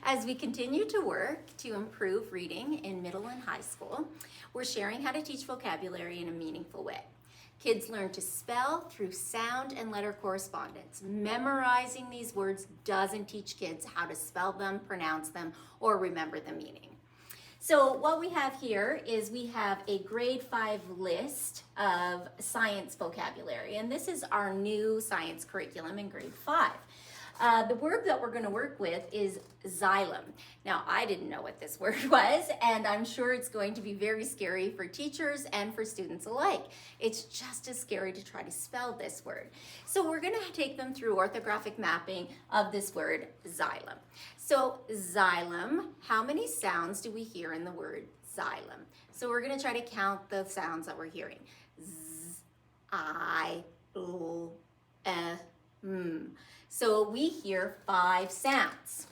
As we continue to work to improve reading in middle and high school, we're sharing how to teach vocabulary in a meaningful way. Kids learn to spell through sound and letter correspondence. Memorizing these words doesn't teach kids how to spell them, pronounce them, or remember the meaning. So what we have here is we have a grade 5 list of science vocabulary, and this is our new science curriculum in grade 5. The word that we're going to work with is xylem. Now, I didn't know what this word was, and I'm sure it's going to be very scary for teachers and for students alike. It's just as scary to try to spell this word. So we're going to take them through orthographic mapping of this word xylem. So xylem, how many sounds do we hear in the word xylem? So we're going to try to count the sounds that we're hearing. Z, I, L, M. So we hear 5 sounds.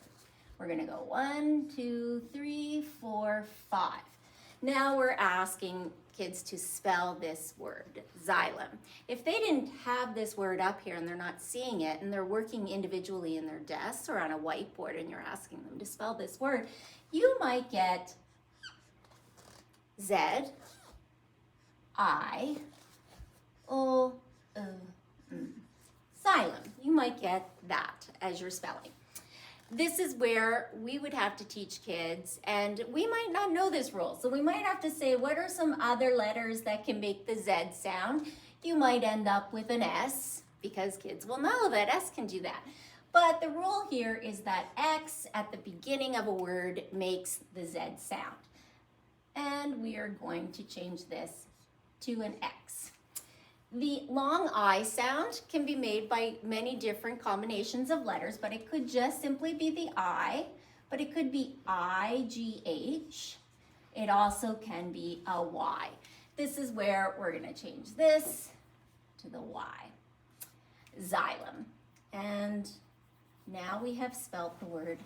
We're going to go 1, 2, 3, 4, 5. Now we're asking kids to spell this word, xylem. If they didn't have this word up here and they're not seeing it and they're working individually in their desks or on a whiteboard and you're asking them to spell this word, you might get Z, I, O, xylem. You might get that as you're spelling. This is where we would have to teach kids, and we might not know this rule. So we might have to say, what are some other letters that can make the Z sound? You might end up with an S, because kids will know that S can do that. But the rule here is that X at the beginning of a word makes the Z sound. And we are going to change this to an X. The long I sound can be made by many different combinations of letters, but it could just simply be the I, but it could be IGH. It also can be a Y. This is where we're going to change this to the Y. Xylem. And now we have spelt the word